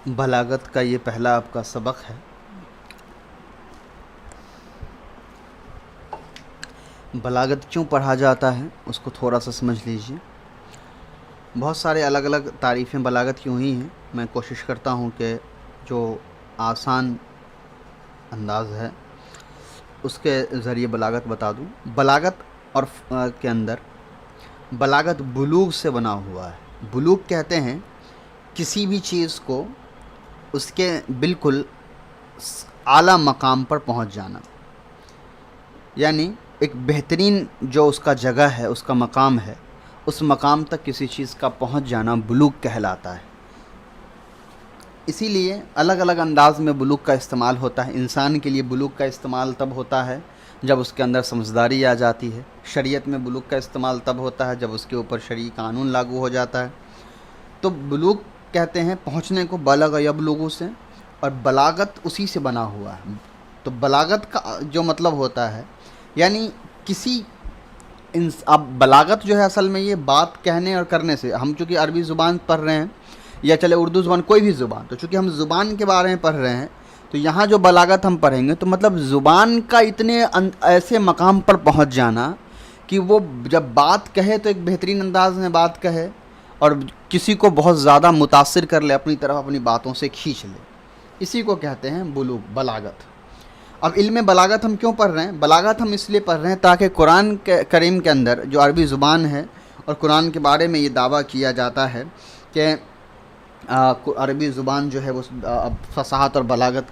बलागत का ये पहला आपका सबक है। बलागत क्यों पढ़ा जाता है उसको थोड़ा सा समझ लीजिए। बहुत सारे अलग अलग तारीफ़ें बलागत की हुई हैं। मैं कोशिश करता हूँ कि जो आसान अंदाज़ है उसके ज़रिए बलागत बता दूँ। बलागत और के अंदर बलागत बुलूग से बना हुआ है। बुलूग कहते हैं किसी भी चीज़ को उसके बिल्कुल आला मकाम पर पहुंच जाना, यानी एक बेहतरीन जो उसका जगह है, उसका मकाम है, उस मकाम तक किसी चीज़ का पहुंच जाना बुलूग कहलाता है। इसीलिए अलग अलग अंदाज में बुलूग का इस्तेमाल होता है। इंसान के लिए बुलूग का इस्तेमाल तब होता है जब उसके अंदर समझदारी आ जाती है। शरीयत में बुलूग का इस्तेमाल तब होता है जब उसके ऊपर शरई कानून लागू हो जाता है। तो बुलूग कहते हैं पहुँचने को, बलग यबलुगु से, और बलागत उसी से बना हुआ है। तो बलागत का जो मतलब होता है, यानी किसी अब बलागत जो है असल में ये बात कहने और करने से, हम चूँकि अरबी ज़ुबान पढ़ रहे हैं या चले उर्दू ज़ुबान, कोई भी ज़ुबान, तो चूँकि हम ज़ुबान के बारे में पढ़ रहे हैं तो यहाँ जो बलागत हम पढ़ेंगे तो मतलब ज़ुबान का इतने ऐसे मकाम पर पहुँच जाना कि वो जब बात कहे तो एक बेहतरीन अंदाज में बात कहे और किसी को बहुत ज़्यादा मुतासिर कर ले, अपनी तरफ अपनी बातों से खींच ले। इसी को कहते हैं बुलूग, बलागत। अब इल्म बलागत हम क्यों पढ़ रहे हैं? बलागत हम इसलिए पढ़ रहे हैं ताकि कुरान के करीम के अंदर जो अरबी ज़ुबान है और कुरान के बारे में ये दावा किया जाता है कि अरबी ज़ुबान जो है वो फसाहत और बलागत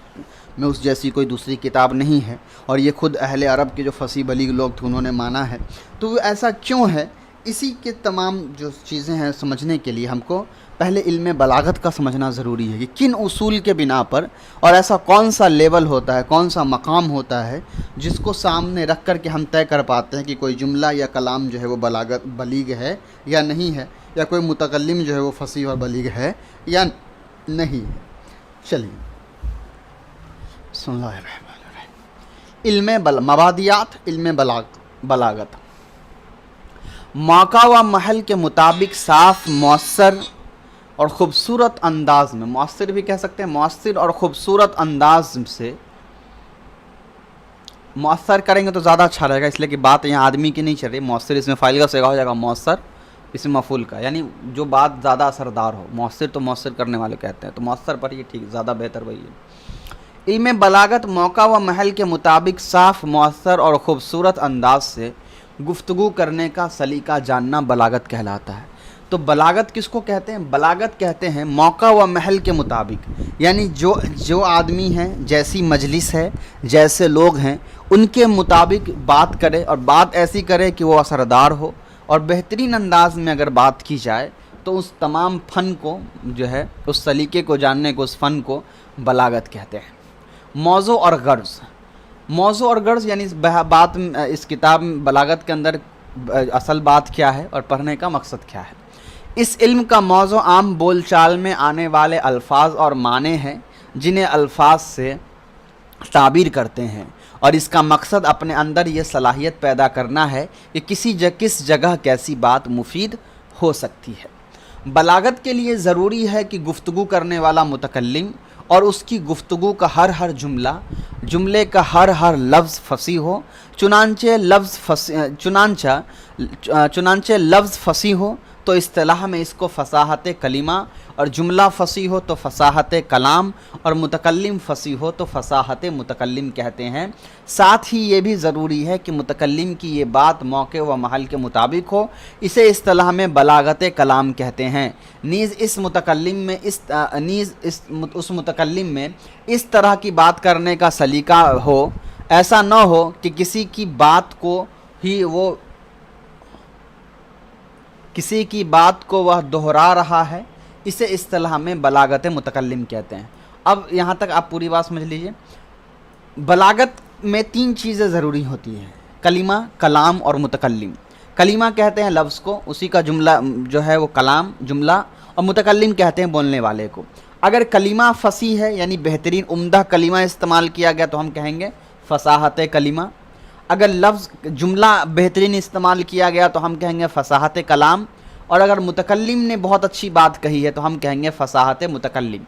में उस जैसी कोई दूसरी किताब नहीं है, और ये ख़ुद अहले अरब के जो फसी बलीग लोग थे उन्होंने माना है। तो ऐसा क्यों है, इसी के तमाम जो चीज़ें हैं समझने के लिए हमको पहले इल्म बलागत का समझना ज़रूरी है कि किन उसूल के बिना पर, और ऐसा कौन सा लेवल होता है, कौन सा मकाम होता है जिसको सामने रख कर के हम तय कर पाते हैं कि कोई जुमला या कलाम जो है वो बलीग है या नहीं है, या कोई मुतकल्लिम जो है वो फसी और बलीग है या नहीं है। चलिए, मबादियात इल्म बलागत मौका व महल के मुताबिक साफ, मौसर और ख़ूबसूरत अंदाज में, मौसर भी कह सकते हैं, मौसर और ख़ूबसूरत अंदाज से, मौसर करेंगे तो ज़्यादा अच्छा रहेगा इसलिए कि बात यहाँ आदमी की नहीं चल रही। मौसर इसमें फ़ाइल का सेगा हो जाएगा, मौसर इसमें मफूल का, यानी जो बात ज़्यादा असरदार हो। मौसर तो मौसर करने वाले कहते हैं, तो मौसर पर ये ठीक ज़्यादा बेहतर वही है। इल्म बलागत मौका व महल के मुताबिक साफ, मौसर और ख़ूबसूरत अंदाज से गुफ्तगू करने का सलीका जानना बलागत कहलाता है। तो बलागत किसको कहते हैं? बलागत कहते हैं मौका व महल के मुताबिक, यानी जो आदमी हैं, जैसी मजलिस है, जैसे लोग हैं, उनके मुताबिक बात करे, और बात ऐसी करे कि वो असरदार हो, और बेहतरीन अंदाज में अगर बात की जाए तो उस तमाम फ़न को जो है, उस सलीके को जानने को, उस फ़न को बलागत कहते हैं। मौज़ू और गर्ज़, मौज़ू और गर्ज़ यानी इस किताब बलागत के अंदर असल बात क्या है और पढ़ने का मकसद क्या है। इस इल्म का मौज़ू आम बोलचाल में आने वाले अल्फाज और माने हैं जिन्हें अल्फाज से ताबीर करते हैं, और इसका मकसद अपने अंदर ये सलाहियत पैदा करना है कि किस जगह कैसी बात मुफीद हो सकती है। बलागत के लिए ज़रूरी है कि गुफ्तगू करने वाला मुतकल्लिम और उसकी गुफ्तगू का हर जुमले का हर लफ्ज़ फसी हो, चुनांचे लफ्ज़ फसी हो तो इस्तिलाह में इसको फसाहत कलिमा, और जुमला फसी हो तो फसाहत कलाम, और मुतकल्लिम फसी हो तो फसाहत मुतकल्लिम कहते हैं। साथ ही ये भी ज़रूरी है कि मुतकल्लिम की ये बात मौके व महल के मुताबिक हो, इसे इस्तिलाह में बलागत कलाम कहते हैं। नीज़ उस मुतकल्लिम में इस तरह की बात करने का सलीका हो, ऐसा न हो कि किसी की बात को वह दोहरा रहा है, इसे इस्तिलाह में बलागत मुतकल्लिम कहते हैं। अब यहाँ तक आप पूरी बात समझ लीजिए। बलागत में 3 चीज़ें ज़रूरी होती हैं: कलिमा, कलाम और मुतकल्लिम। कलिमा कहते हैं लफ्ज़ को, उसी का जुमला जो है वो कलाम, जुमला, और मुतकल्लिम कहते हैं बोलने वाले को। अगर कलिमा फसी है यानी बेहतरीन उम्दा कलिमा इस्तेमाल किया गया तो हम कहेंगे फसाहत कलिमा। अगर लफ्ज़ जुमला बेहतरीन इस्तेमाल किया गया तो हम कहेंगे फसाहत कलाम। اور اگر متکلم نے بہت اچھی بات کہی ہے تو ہم کہیں گے فصاحت متکلم۔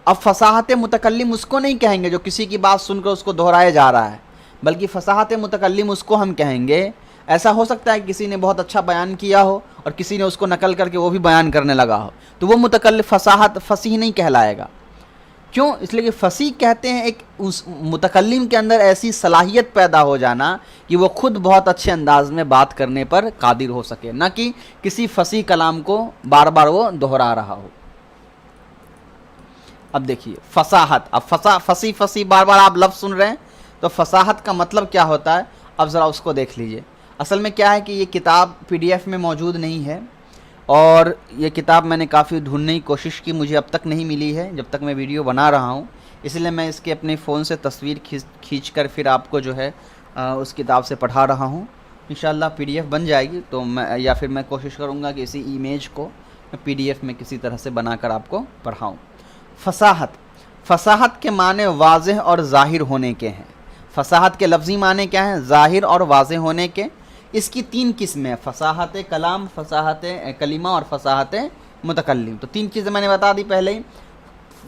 اب فصاحت متکلم اس کو نہیں کہیں گے جو کسی کی بات سن کر اس کو دہرائے جا رہا ہے، بلکہ فصاحت متکلم اس کو ہم کہیں گے، ایسا ہو سکتا ہے کہ کسی نے بہت اچھا بیان کیا ہو اور کسی نے اس کو نقل کر کے وہ بھی بیان کرنے لگا ہو، تو وہ متکلم فصیح نہیں کہلائے گا۔ کیوں؟ اس لیے کہ فصیح کہتے ہیں ایک اس متکلم کے اندر ایسی صلاحیت پیدا ہو جانا کہ وہ خود بہت اچھے انداز میں بات کرنے پر قادر ہو سکے، نہ کہ کسی فصیح کلام کو بار بار وہ دہرا رہا ہو۔ اب دیکھیے فصاحت، اب فصیح بار بار آپ لفظ سن رہے ہیں، تو فصاحت کا مطلب کیا ہوتا ہے؟ اب ذرا اس کو دیکھ لیجئے۔ اصل میں کیا ہے کہ یہ کتاب PDF میں موجود نہیں ہے، اور یہ کتاب میں نے کافی ڈھونڈنے کی کوشش کی، مجھے اب تک نہیں ملی ہے جب تک میں ویڈیو بنا رہا ہوں، اس لیے میں اس کے اپنے فون سے تصویر کھینچ کر پھر آپ کو جو ہے اس کتاب سے پڑھا رہا ہوں۔ انشاءاللہ PDF بن جائے گی تو میں یا پھر میں کوشش کروں گا کہ اسی ایمیج کو PDF میں کسی طرح سے بنا کر آپ کو پڑھاؤں۔ فصاحت کے معنی واضح اور ظاہر ہونے کے ہیں۔ فصاحت کے لفظی معنی کیا ہیں؟ ظاہر اور واضح ہونے کے۔ اس کی 3 قسمیں ہیں، فصاحت کلام، فصاحت کلمہ اور فصاحت متکلم۔ تو 3 چیزیں میں نے بتا دی پہلے ہی۔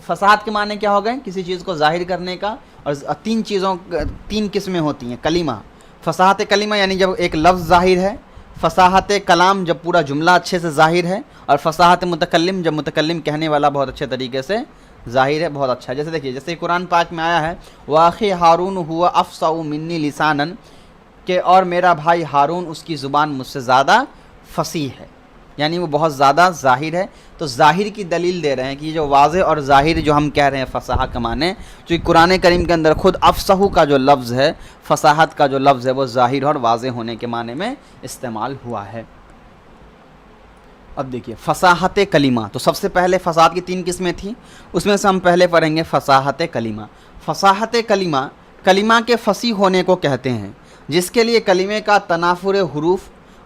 فصاحت کے معنی کیا ہو گئے؟ کسی چیز کو ظاہر کرنے کا، اور 3 قسمیں ہوتی ہیں۔ کلمہ، فصاحت کلمہ یعنی جب ایک لفظ ظاہر ہے، فصاحت کلام جب پورا جملہ اچھے سے ظاہر ہے، اور فصاحت متکلم جب متکلم کہنے والا بہت اچھے طریقے سے ظاہر ہے، بہت اچھا۔ جیسے دیکھیے، جیسے قرآن پاک میں آیا ہے وَأَخِي هَارُونُ هُوَ أَفْصَحُ مِنِّي لِسَانًا، کہ اور میرا بھائی ہارون اس کی زبان مجھ سے زیادہ فصیح ہے، یعنی وہ بہت زیادہ ظاہر ہے۔ تو ظاہر کی دلیل دے رہے ہیں کہ یہ جو واضح اور ظاہر جو ہم کہہ رہے ہیں فصاحت کا معنی، چونکہ قرآن کریم کے اندر خود افصح کا جو لفظ ہے، فصاحت کا جو لفظ ہے، وہ ظاہر اور واضح ہونے کے معنی میں استعمال ہوا ہے۔ اب دیکھیے فصاحت کلمہ، تو سب سے پہلے فصاحت کی 3 قسمیں تھیں، اس میں سے ہم پہلے پڑھیں گے فصاحت کلمہ۔ فصاحت کلمہ، کلمہ کے فصیح ہونے کو کہتے ہیں جس کے لیے کلمے کا تنافر حروف،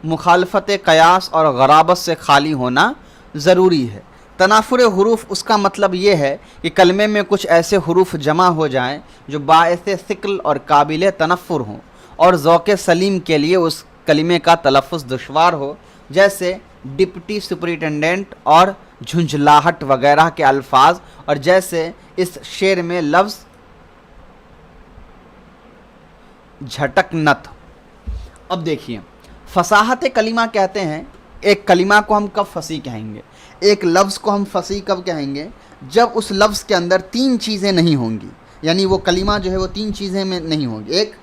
مخالفت قیاس اور غرابت سے خالی ہونا ضروری ہے۔ تنافر حروف اس کا مطلب یہ ہے کہ کلمے میں کچھ ایسے حروف جمع ہو جائیں جو باعث ثقل اور قابل تنفر ہوں اور ذوق سلیم کے لیے اس کلمے کا تلفظ دشوار ہو، جیسے ڈپٹی سپرنٹینڈنٹ اور جھنجھلاہٹ وغیرہ کے الفاظ، اور جیسے اس شعر میں لفظ جھٹکنت۔ اب دیکھیے فصاحت کلمہ کہتے ہیں، ایک کلمہ کو ہم کب فصیح کہیں گے، ایک لفظ کو ہم فصیح کب کہیں گے؟ جب اس لفظ کے اندر 3 چیزیں نہیں ہوں گی، یعنی وہ کلمہ جو ہے وہ 3 چیزیں میں نہیں ہوگی۔ ایک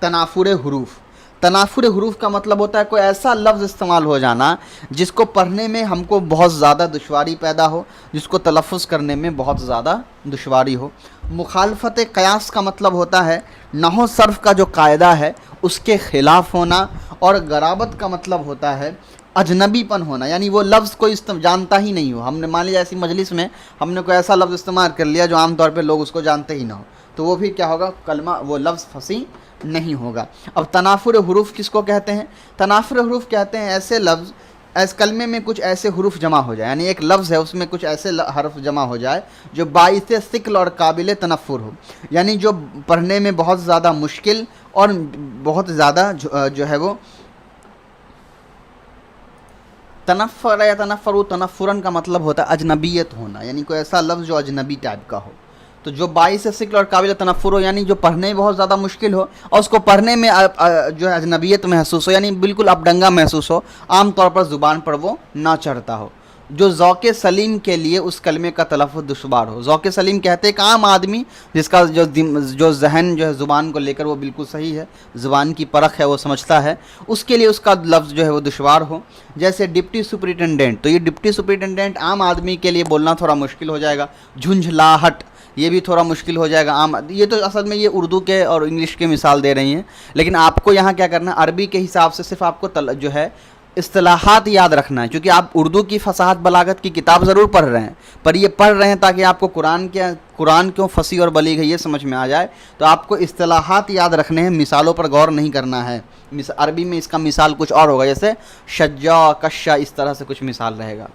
تنافر حروف، تنافر حروف کا مطلب ہوتا ہے کوئی ایسا لفظ استعمال ہو جانا جس کو پڑھنے میں ہم کو بہت زیادہ دشواری پیدا ہو، جس کو تلفظ کرنے میں بہت زیادہ دشواری ہو۔ مخالفت قیاس کا مطلب ہوتا ہے نحو صرف کا جو قاعدہ ہے اس کے خلاف ہونا، اور غرابت کا مطلب ہوتا ہے اجنبی پن ہونا، یعنی وہ لفظ کوئی جانتا ہی نہیں ہو۔ ہم نے مان لیا ایسی مجلس میں ہم نے کوئی ایسا لفظ استعمال کر لیا جو عام طور پہ لوگ اس کو جانتے ہی نہ ہو، تو وہ بھی کیا ہوگا؟ کلمہ، وہ لفظ فصیح نہیں ہوگا۔ اب تنافر حروف کس کو کہتے ہیں؟ تنافر حروف کہتے ہیں ایسے لفظ، اس کلمے میں کچھ ایسے حروف جمع ہو جائے، یعنی ایک لفظ ہے اس میں کچھ ایسے حرف جمع ہو جائے جو باعث ثقل اور قابل تنفر ہو، یعنی جو پڑھنے میں بہت زیادہ مشکل اور بہت زیادہ جو ہے وہ تنفر یا تنفرن کا مطلب ہوتا ہے اجنبیت ہونا، یعنی کوئی ایسا لفظ جو اجنبی ٹائپ کا ہو۔ تو جو باعث ثقل اور قابل تنفر ہو، یعنی جو پڑھنے میں بہت زیادہ مشکل ہو اور اس کو پڑھنے میں جو ہے اجنبیت محسوس ہو، یعنی بالکل اپڈنگا محسوس ہو، عام طور پر زبان پر وہ نہ چڑھتا ہو، جو ذوق سلیم کے لیے اس کلمے کا تلفظ دشوار ہو۔ ذوق سلیم کہتے ہیں کہ عام آدمی جس کا جو ذہن جو ہے زبان کو لے کر وہ بالکل صحیح ہے، زبان کی پرکھ ہے، وہ سمجھتا ہے، اس کے لیے اس کا لفظ جو ہے وہ دشوار ہو۔ جیسے ڈپٹی سپرنٹینڈنٹ، تو یہ ڈپٹی سپرنٹینڈنٹ عام آدمی کے لیے بولنا تھوڑا مشکل ہو جائے گا۔ جھنجھلاہٹ، یہ بھی تھوڑا مشکل ہو جائے گا عام، یہ تو اصل میں یہ اردو کے اور انگلش کے مثال دے رہی ہیں، لیکن آپ کو یہاں کیا کرنا ہے، عربی کے حساب سے صرف آپ کو جو ہے اصطلاحات یاد رکھنا ہے، کیونکہ آپ اردو کی فصاحت بلاغت کی کتاب ضرور پڑھ رہے ہیں، پر یہ پڑھ رہے ہیں تاکہ آپ کو قرآن کیوں فصیح اور بلیغ ہے یہ سمجھ میں آ جائے، تو آپ کو اصطلاحات یاد رکھنے ہیں، مثالوں پر غور نہیں کرنا ہے۔ عربی میں اس کا مثال کچھ اور ہوگا، جیسے شجا، کشا، اس طرح سے کچھ مثال رہے گا۔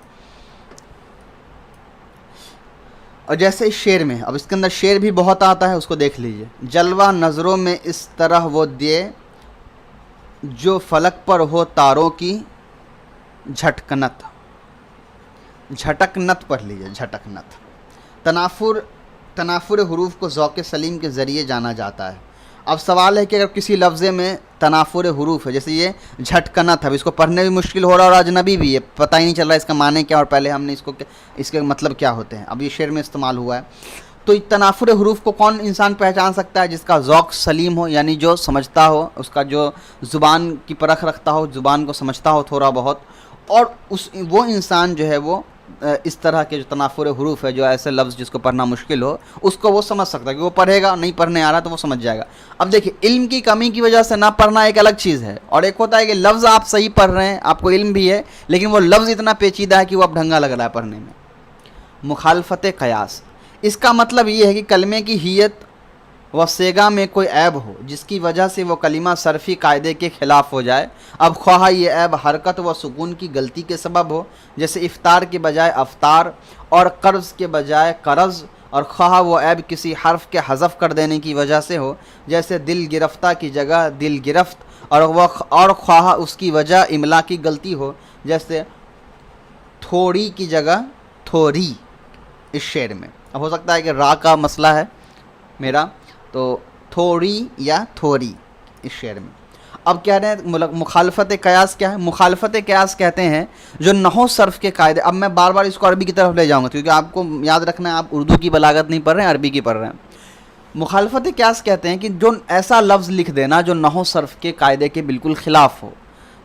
اور جیسے اس شعر میں، اب اس کے اندر شعر بھی بہت آتا ہے، اس کو دیکھ لیجئے۔ جلوہ نظروں میں اس طرح وہ دے جو فلک پر ہو تاروں کی جھٹکنت۔ झटकनत पढ़ लीजिए, झटकनत। तनाफुर हरूफ को ज़ौक़ सलीम के ज़रिए जाना जाता है। अब सवाल है कि अगर किसी लफ्ज़े में तनाफुर हरूफ है, जैसे ये झटकनत है, अब इसको पढ़ने भी मुश्किल हो रहा है और अजनबी भी है, पता ही नहीं चल रहा इसका माने क्या, और पहले हमने इसके मतलब क्या होते हैं, अब ये शेर में इस्तेमाल हुआ है। तो तनाफुर हरूफ को कौन इंसान पहचान सकता है? जिसका ज़ौक़ सलीम हो, यानी जो समझता हो, उसका जो ज़ुबान की परख रखता हो, ज़ुबान को समझता हो थोड़ा बहुत, और वो इंसान जो है वो इस तरह के जो तनाफुर हरूफ है, जो ऐसे लफ्ज़ जिसको पढ़ना मुश्किल हो, उसको वो समझ सकता है कि वो पढ़ेगा, नहीं पढ़ने आ रहा तो वो समझ जाएगा। अब देखिए, इल्म की कमी की वजह से ना पढ़ना एक अलग चीज़ है, और एक होता है कि लफ्ज़ आप सही पढ़ रहे हैं, आपको इल्म भी है, लेकिन वो लफ्ज़ इतना पेचीदा है कि वो अब ढंगा लग रहा है पढ़ने में। मुखालफत क़यास, इसका मतलब ये है कि कलमे की हियत व सेगा में कोई ऐब हो जिसकी वजह से वो कलिमा सरफ़ी कायदे के ख़िलाफ़ हो जाए। अब ख्वाह ये ऐब हरकत व सुकून की गलती के सबब हो, जैसे इफ़्तार के बजाय अफ्तार और कर्ज़ के बजाय कर्ज़, और ख्वाह वो ऐब किसी हर्फ के हज़फ कर देने की वजह से हो, जैसे दिल गिरफ्ता की जगह दिल गिरफ्त, और ख्वाह उसकी वजह इमला की गलती हो, जैसे थोड़ी की जगह थोरी इस शेर में। अब हो सकता है कि रा का मसला है मेरा, तो थोड़ी या थोरी इस शेर में। अब कह रहे हैं मुखालफत क़यास क्या है? मुखालफत क़यास कहते हैं जो नहव सर्फ़ के कायदे, अब मैं बार बार इसको अरबी की तरफ ले जाऊंगा क्योंकि आपको याद रखना है, आप उर्दू की बलागत नहीं पढ़ रहे हैं, अरबी की पढ़ रहे हैं। मुखालफत क़यास कहते हैं कि जो ऐसा लफ्ज़ लिख देना जो नहव सर्फ़ के कायदे के बिल्कुल ख़िलाफ़ हो,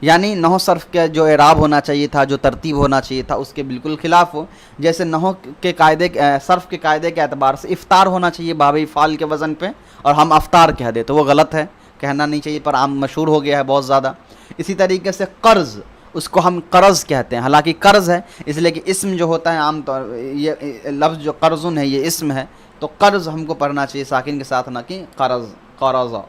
यानी नहव सर्फ़ के जो एराब होना चाहिए था, जो तरतीब होना चाहिए था, उसके बिल्कुल ख़िलाफ़ हो। जैसे नहव के कायदे, सर्फ़ के कायदे के एतबार से इफ़्तार होना चाहिए बाब फ़ाल के वज़न पे, और हम अफ्तार कह दे तो वो गलत है, कहना नहीं चाहिए, पर आम मशहूर हो गया है बहुत ज़्यादा। इसी तरीके से कर्ज़, उसको हम कर्ज़ कहते हैं, हालांकि कर्ज़ है इसलिए कि इस्म जो होता है आम तौर, ये लफ्ज़ जो कर्ज़ुन है ये इस्म है, तो कर्ज़ हमको पढ़ना चाहिए साकिन के साथ, ना कि कर्ज़।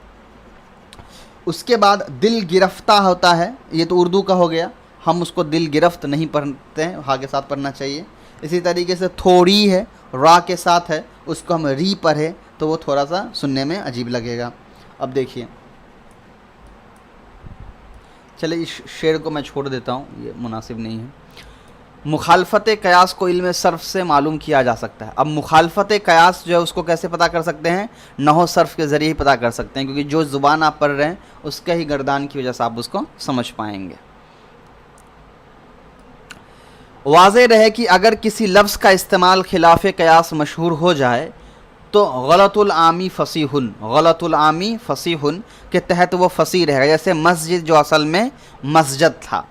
उसके बाद दिल गिरफ्ता होता है, ये तो उर्दू का हो गया, हम उसको दिल गिरफ्त नहीं पढ़ते हैं, हा के साथ पढ़ना चाहिए। इसी तरीके से थोड़ी है, रा के साथ है, उसको हम री पढ़े तो वो थोड़ा सा सुनने में अजीब लगेगा। अब देखिए, चलिए इस शेर को मैं छोड़ देता हूँ, ये मुनासिब नहीं है। मुखालफत क़यास को इल्म सर्फ़ से मालूम किया जा सकता है। अब मुखालफत क़यास जो है उसको कैसे पता कर सकते हैं? नहव सर्फ़ के ज़रिए ही पता कर सकते हैं, क्योंकि जो ज़ुबान आप पढ़ रहे हैं उसके ही गर्दान की वजह से आप उसको समझ पाएंगे। वाज़ेह रहे कि अगर किसी लफ्ज़ का इस्तेमाल खिलाफ़ क़यास मशहूर हो जाए तो गलतुल आमी फ़सीहुन, गलतुल आमी फ़सीहुन के तहत वो फ़सी रहेगा। जैसे मस्जिद जो असल में मस्जिद था।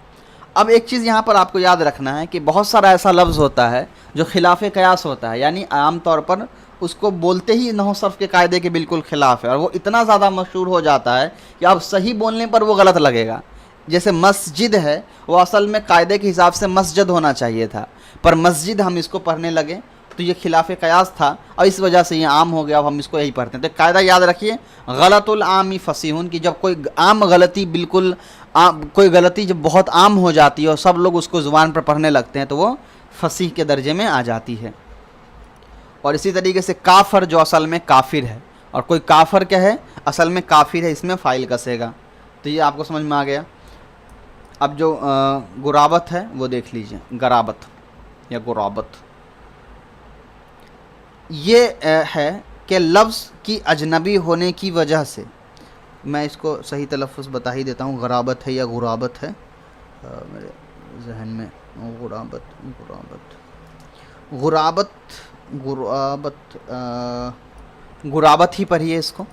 अब एक चीज़ यहाँ पर आपको याद रखना है कि बहुत सारा ऐसा लफ्ज़ होता है जो खिलाफ़ क़यास होता है, यानी आम तौर पर उसको बोलते ही नहव सर्फ़ के कायदे के बिल्कुल ख़िलाफ़ है, और वो इतना ज़्यादा मशहूर हो जाता है कि अब सही बोलने पर वो गलत लगेगा। जैसे मस्जिद है, वो असल में कायदे के हिसाब से मस्जिद होना चाहिए था, पर मस्जिद हम इसको पढ़ने लगे तो ये खिलाफ़ क़यास था, और इस वजह से ये आम हो गया, अब हम इसको यही पढ़ते हैं। तो कायदा याद रखिए, गलतुल आमी फ़सीहुन की जब कोई आम गलती, बिल्कुल कोई गलती जब बहुत आम हो जाती है और सब लोग उसको ज़ुबान पर पढ़ने लगते हैं तो वो फ़सीह के दर्जे में आ जाती है। और इसी तरीके से काफ़र जो असल में काफिर है, और कोई काफर क्या है? असल में काफिर है, इसमें फ़ाइल कसेगा। तो ये आपको समझ में आ गया। अब जो गुराबत है वो देख लीजिए, गराबत या गुराबत, ये है कि लफ्ज़ की अजनबी होने की वजह से, मैं इसको सही तलफ़ुज़ बता ही देता हूँ, गराबत है या गुराबत है, मेरे जहन में गुराबत गुराबत गुराबत गुराबत गुराबत ही पढ़िए इसको।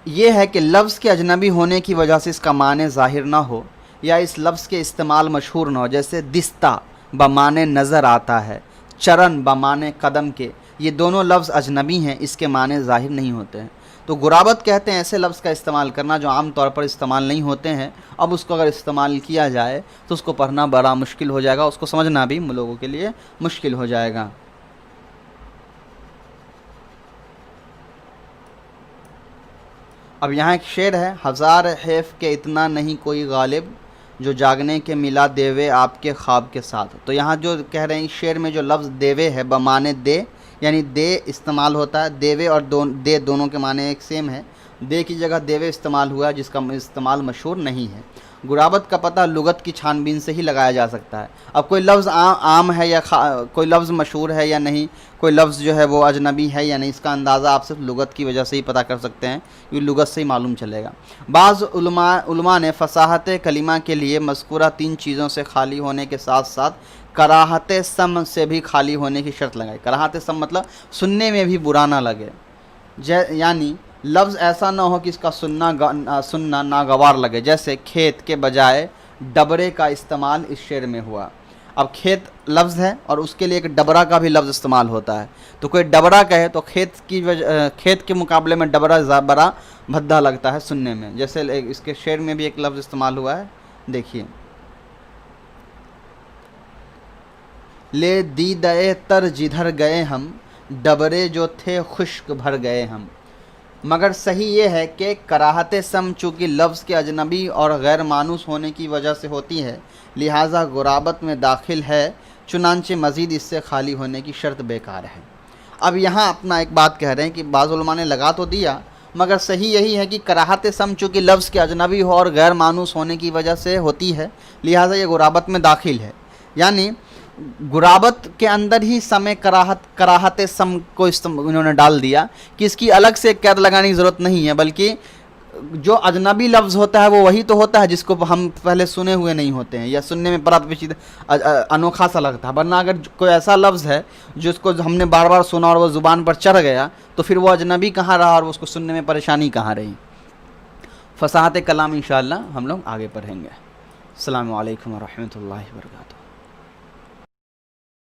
ये है कि लफ्ज़ के अजनबी होने की वजह से इसका माने ज़ाहिर ना हो, या इस लफ्ज़ के इस्तेमाल मशहूर ना हो। जैसे दिस्ता बमाने नज़र आता है, चरण बमाने कदम के, ये दोनों लफ्ज़ अजनबी हैं, इसके माने ज़ाहिर नहीं होते हैं। तो गुराबत कहते हैं ऐसे लफ्ज़ का इस्तेमाल करना जो आम तौर पर इस्तेमाल नहीं होते हैं। अब उसको अगर इस्तेमाल किया जाए तो उसको पढ़ना बड़ा मुश्किल हो जाएगा, उसको समझना भी लोगों के लिए मुश्किल हो जाएगा। अब यहाँ एक शेर है, हज़ार हैफ के इतना नहीं कोई गालिब, जो जागने के मिला देवे आपके ख्वाब के साथ। तो यहाँ जो कह रहे हैं, इस शेर में जो लफ्ज़ देवे है बमाने दे, यानी दे इस्तेमाल होता है, देवे और दे दोनों के माने एक सेम है। دے کی جگہ دیوے استعمال ہوا ہے، جس کا استعمال مشہور نہیں ہے۔ غرابت کا پتہ لغت کی چھان بین سے ہی لگایا جا سکتا ہے۔ اب کوئی لفظ عام ہے یا کوئی لفظ مشہور ہے یا نہیں، کوئی لفظ جو ہے وہ اجنبی ہے یا نہیں، اس کا اندازہ آپ صرف لغت کی وجہ سے ہی پتہ کر سکتے ہیں، یہ لغت سے ہی معلوم چلے گا۔ بعض علماء نے فصاحت کلمہ کے لیے مذکورہ 3 چیزوں سے خالی ہونے کے ساتھ ساتھ کراہت سم سے بھی خالی ہونے کی شرط لگائی۔ کراہت سم مطلب سننے میں بھی برا نہ لگے، یعنی لفظ ایسا نہ ہو کہ اس کا سننا ناگوار لگے، جیسے کھیت کے بجائے ڈبرے کا استعمال اس شعر میں ہوا۔ اب کھیت لفظ ہے اور اس کے لیے ایک ڈبرا کا بھی لفظ استعمال ہوتا ہے، تو کوئی ڈبرا کہے تو کھیت کے مقابلے میں ڈبرا بڑا بھدا لگتا ہے سننے میں، جیسے اس کے شعر میں بھی ایک لفظ استعمال ہوا ہے، دیکھیے، لے دیدہ تر جدھر گئے ہم، ڈبرے جو تھے خشک بھر گئے ہم۔ مگر صحیح یہ ہے کہ کراہت سم چونکہ لفظ کے اجنبی اور غیر مانوس ہونے کی وجہ سے ہوتی ہے، لہٰذا غرابت میں داخل ہے، چنانچہ مزید اس سے خالی ہونے کی شرط بیکار ہے۔ اب یہاں اپنا ایک بات کہہ رہے ہیں کہ بعض علماء نے لگا تو دیا، مگر صحیح یہی ہے کہ کراہت سم چونکہ لفظ کے اجنبی ہو اور غیر مانوس ہونے کی وجہ سے ہوتی ہے، لہٰذا یہ غرابت میں داخل ہے۔ یعنی غرابت کے اندر ہی کراہت سم کو انہوں نے ڈال دیا کہ اس کی الگ سے قید لگانے کی ضرورت نہیں ہے، بلکہ جو اجنبی لفظ ہوتا ہے وہ وہی تو ہوتا ہے جس کو ہم پہلے سنے ہوئے نہیں ہوتے ہیں یا سننے میں بڑا انوکھا سا لگتا ہے، ورنہ اگر کوئی ایسا لفظ ہے جس کو ہم نے بار بار سنا اور وہ زبان پر چڑھ گیا تو پھر وہ اجنبی کہاں رہا اور اس کو سننے میں پریشانی کہاں رہی۔ فصاحت کلام انشاءاللہ ہم لوگ آگے پڑھیں گے۔ السلام علیکم ورحمۃ اللہ وبرکاتہ۔